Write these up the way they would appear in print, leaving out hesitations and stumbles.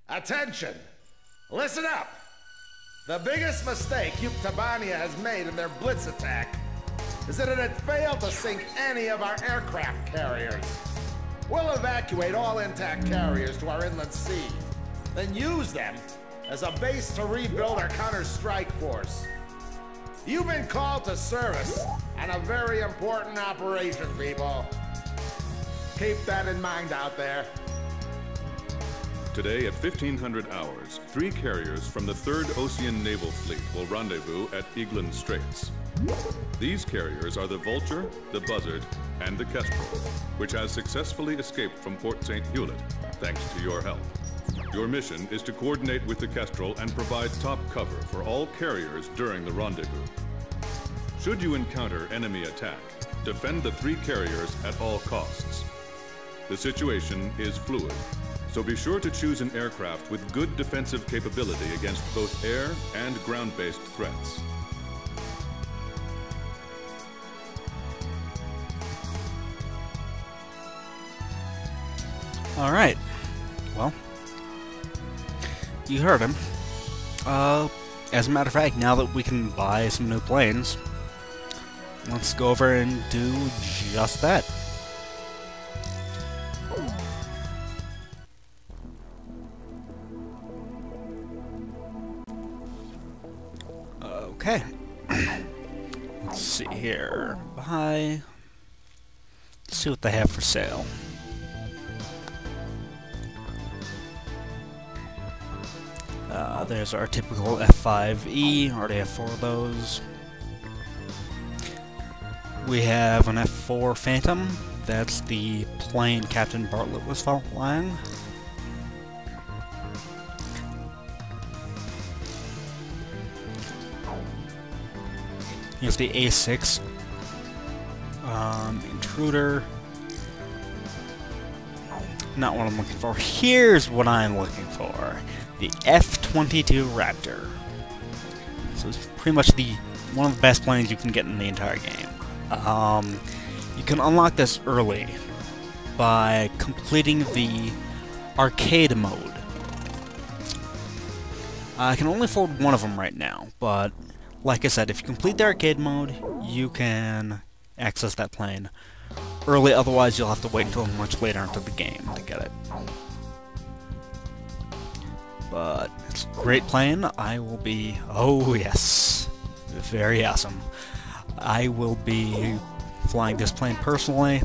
Attention! Listen up! The biggest mistake Tabania has made in their blitz attack is that it had failed to sink any of our aircraft carriers. We'll evacuate all intact carriers to our inland sea, then use them as a base to rebuild our counter-strike force. You've been called to service on a very important operation, people. Keep that in mind out there. Today at 1500 hours, 3 carriers from the 3rd Ocean Naval Fleet will rendezvous at Eglin Straits. These carriers are the Vulture, the Buzzard, and the Kestrel, which has successfully escaped from Port St. Hewlett, thanks to your help. Your mission is to coordinate with the Kestrel and provide top cover for all carriers during the rendezvous. Should you encounter enemy attack, defend the 3 carriers at all costs. The situation is fluid, so be sure to choose an aircraft with good defensive capability against both air and ground-based threats. All right. Well, you heard him. As a matter of fact, now that we can buy some new planes, let's go over and do just that. Okay. Let's see here. Buy. Let's see what they have for sale. There's our typical F5E. Already have 4 of those. We have an F4 Phantom. That's the plane Captain Bartlett was flying. Here's the A6 Intruder. Not what I'm looking for. Here's what I'm looking for. The F-22 Raptor. So it's pretty much one of the best planes you can get in the entire game. You can unlock this early by completing the arcade mode. I can only afford one of them right now, but like I said, if you complete the arcade mode, you can access that plane early. Otherwise, you'll have to wait until much later into the game to get it. But it's a great plane. I will be... Oh, yes. Very awesome. I will be flying this plane personally.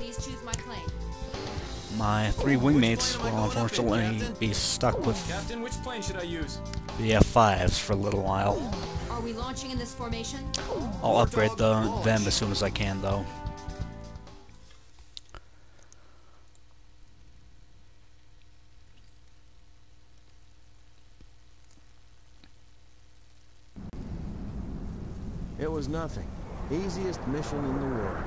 My 3 wingmates will unfortunately be stuck with Captain, which plane should I use? the F5s for a little while. Are we launching in this formation? I'll upgrade them as soon as I can, though. It was nothing. Easiest mission in the war.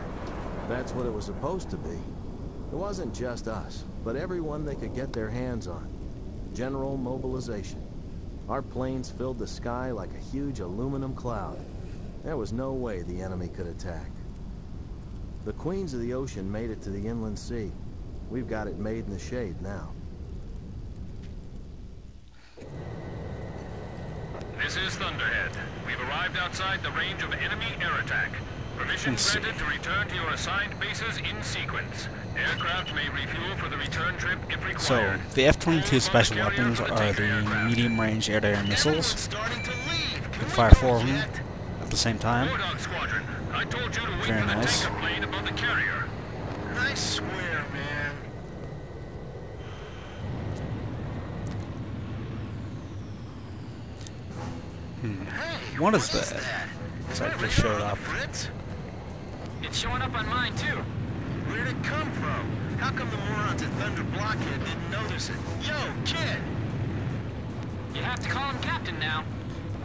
That's what it was supposed to be. It wasn't just us, but everyone they could get their hands on. General mobilization. Our planes filled the sky like a huge aluminum cloud. There was no way the enemy could attack. The Queens of the Ocean made it to the inland sea. We've got it made in the shade now. This is Thunderhead. We've arrived outside the range of enemy air attack. Permission granted to return to your assigned bases in sequence. Aircraft may refuel for the return trip if required. So, the F-22 special weapons are the medium-range air-to-air missiles. You can fire 4 of them at the same time. Very nice. I swear, man. What is that? So it just showed up. It's showing up on mine, too. Where'd it come from? How come the morons at Thunder Blockhead didn't notice it? Yo, kid! You have to call him Captain now.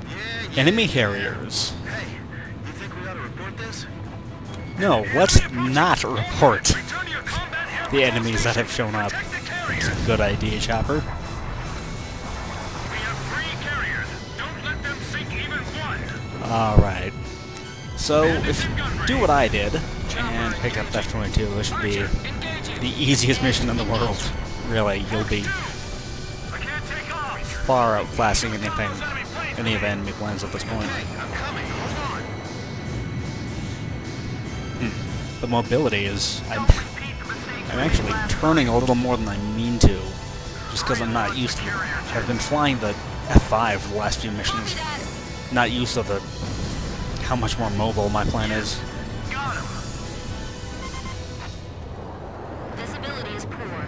Yeah. Enemy Harriers. Hey, you think we ought to report this? No, let's not report the enemies that have shown up. Protect the carriers. It's a good idea, Chopper. We have 3 carriers. Don't let them sink even one. Alright. So, if you do what I did, and pick up F-22, this should be the easiest mission in the world. Really, you'll be I can't take off. far outclassing anything, any of enemy planes at this point. I'm coming. Hold on. The mobility is... I'm actually turning a little more than I mean to, just because I'm not used to it. I've been flying the F5 for the last few missions, not used to the how much more mobile my plane is. Got him. Visibility is poor.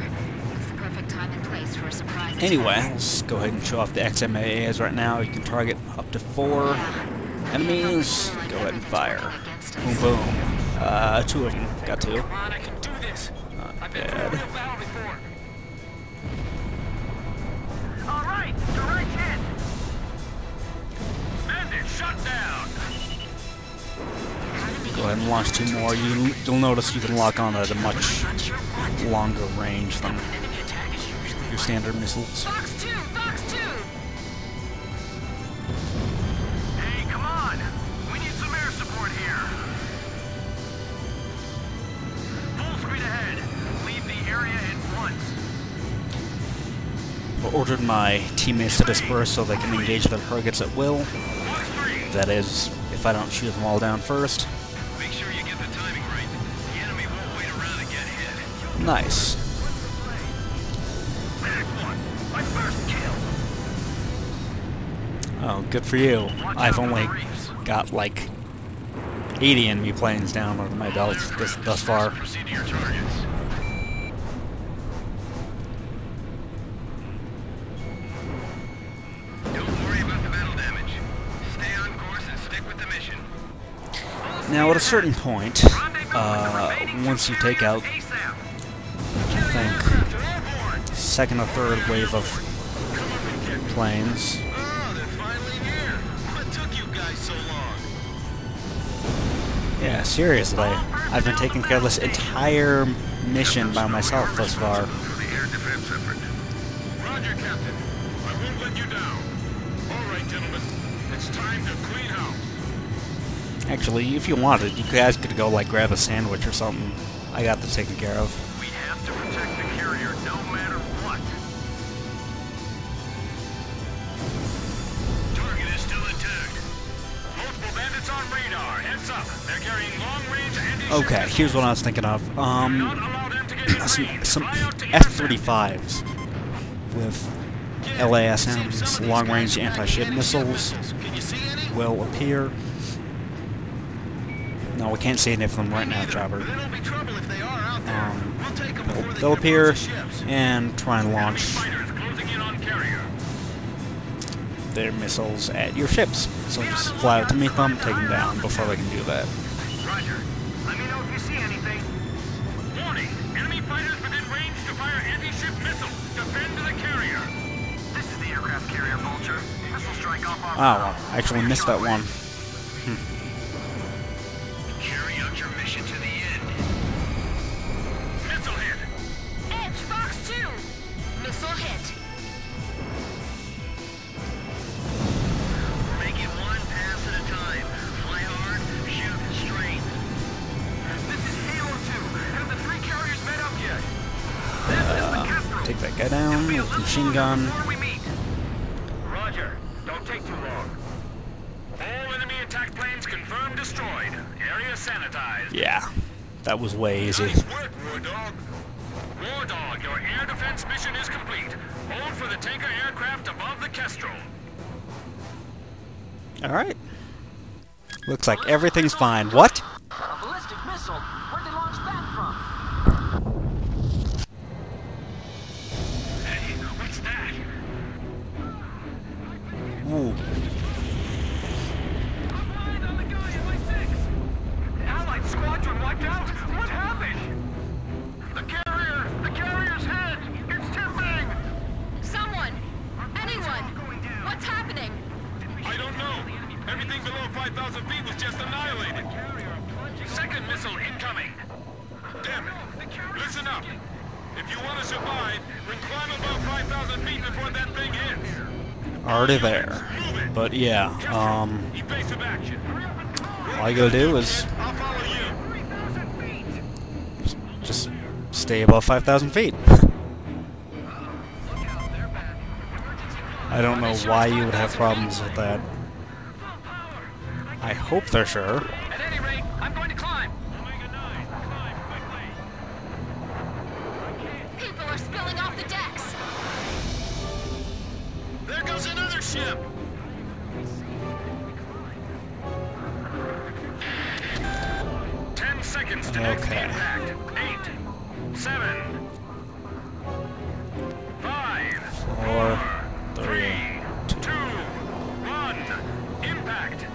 It's the perfect time and place for a surprise attack. Anyway, let's go ahead and show off the XMAAs right now. You can target up to 4 enemies. Go ahead and fire. Boom, boom. 2 of them. Got 2. Come on, I can do this. I've been through a Bad. real battle before. All right, direct hit. Bandit shut down. Go ahead and launch 2 more. You'll notice you can lock on at a much longer range than your standard missiles. Fox 2! Fox 2! Hey, come on. We need some air support here. Full speed ahead. Leave the area at once. I ordered my teammates to disperse so they can engage their targets at will. Fox 3. That is, if I don't shoot them all down first. Make sure you get the timing right. The enemy won't wait around and get hit. Nice. Back one. My first kill. Oh, good for you. I've only got like 80 enemy planes down under my belt thus far. Proceed to your targets. Don't worry about the battle damage. Stay on course and stick with the mission. Now, at a certain point, once you take out, I think, second or third wave of planes, Oh, they're finally here. What took you guys so long? yeah, seriously, I've been taking care of this entire mission by myself thus far. For the air defense effort. Roger, Captain. I won't let you down. All right, gentlemen. It's time to clean house. Actually, if you wanted, you guys could go, like, grab a sandwich or something. I got this taken care of. We have to protect the carrier no matter what. Target is still intact. Multiple bandits on radar. Heads up. They're carrying long-range anti-ship Okay, missiles. here's what I was thinking of. Do not allow them to get in range. Some Fly out to F-35s with LASMs, long-range anti-ship missiles, Can you see any? will appear. No, we can't see any of them right now, Chopper. There'll be trouble if they are out there. We'll take them before they They'll get appear close to ships. and try and launch Fighters closing in on carrier. their missiles at your ships. So just fly out to meet them, take them down before they can do that. Roger. Let me know if you see anything. Warning! Enemy fighters within range to fire anti-ship missile. Defend the carrier. This is the aircraft carrier, Vulture. Missile strike off our Oh, well, I actually missed that one. Carry out your mission to the end. Missile hit. Edge, Fox 2! Missile hit. Make it one pass at a time. Fly hard, shoot straight. This is Halo 2. Have the 3 carriers met up yet? This is the Kestrel. Take that guy down with the machine gun. Before we meet. Roger. Don't take too long. All enemy attack planes confirmed destroyed. Area sanitized. Yeah, that was way easy. Nice work, War Dog. War Dog, your air defense mission is complete. Hold for the tanker aircraft above the Kestrel. Alright. Looks like everything's fine. What? A ballistic missile? Where'd they launch that from? Hey, what's that? Ooh. Allied squadron wiped out? What happened? The carrier's head! It's tipping! Someone! Anyone! What's happening? I don't know. Everything below 5,000 feet was just annihilated. Second missile incoming. Damn it. Listen up. If you want to survive, bring the beat before that thing hits. Already there. But yeah, Evasive action. all you gotta do is I'll follow you. just stay above 5,000 feet. I don't know why you would have problems with that. I hope they're sure. At any rate, I'm going to climb. People are spilling off the decks. There goes another ship. Seconds to next Okay. impact. 8, 7, 5, 4, 3, 2, 1. Impact.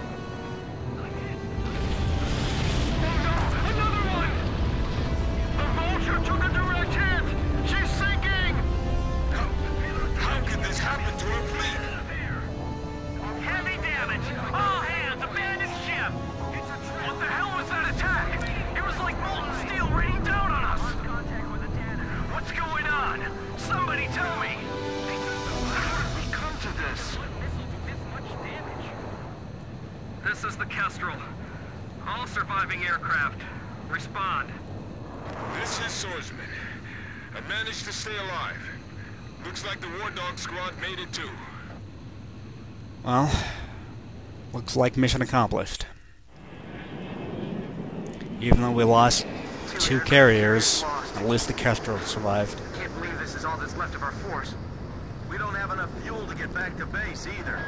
Another one. The Vulture took a direct hit. She's sinking. How could this happen to her fleet? Heavy damage. All hands, abandon ship. What the hell was that attack? It was like molten steel raining down on us. What's going on? Somebody tell me. How did we come to this? This is the Kestrel. All surviving aircraft. Respond. This is Swordsman. I managed to stay alive. Looks like the War Dog squad made it too. well, looks like mission accomplished. Even though we lost 2 carriers, at least the Kestrel survived. Can't believe this is all that's left of our force. We don't have enough fuel to get back to base either.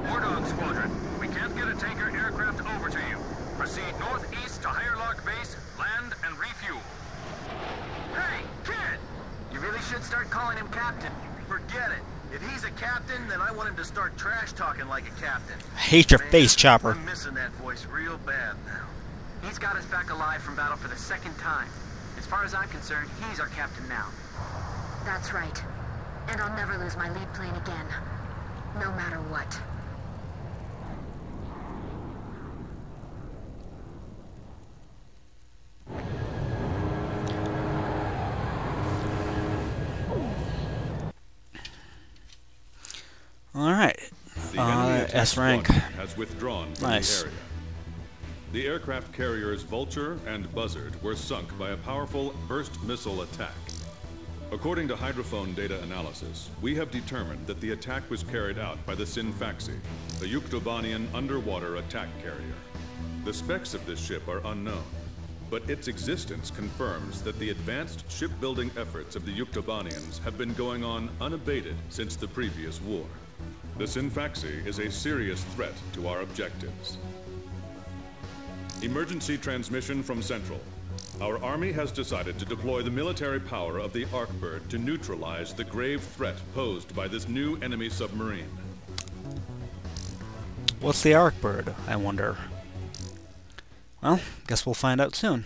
War Dog Squadron, we can't get a tanker aircraft over to you. Proceed northeast to Higher Lock Base, land and refuel. Hey, kid! You really should start calling him Captain. Forget it. If he's a captain, then I want him to start trash talking like a captain. I hate your Man, face, Chopper. I'm missing that voice real bad now. He's got us back alive from battle for the 2nd time. As far as I'm concerned, he's our captain now. That's right. And I'll never lose my lead plane again. No matter what. Alright. The enemy attack S rank. squadron has withdrawn from Nice. the area. The aircraft carriers Vulture and Buzzard were sunk by a powerful burst missile attack. According to hydrophone data analysis, we have determined that the attack was carried out by the Sinfaxi, a Yuktobanian underwater attack carrier. The specs of this ship are unknown, but its existence confirms that the advanced shipbuilding efforts of the Yuktobanians have been going on unabated since the previous war. The Sinfaxi is a serious threat to our objectives. Emergency transmission from Central. Our army has decided to deploy the military power of the Arkbird to neutralize the grave threat posed by this new enemy submarine. What's the Arkbird, I wonder? Well, guess we'll find out soon.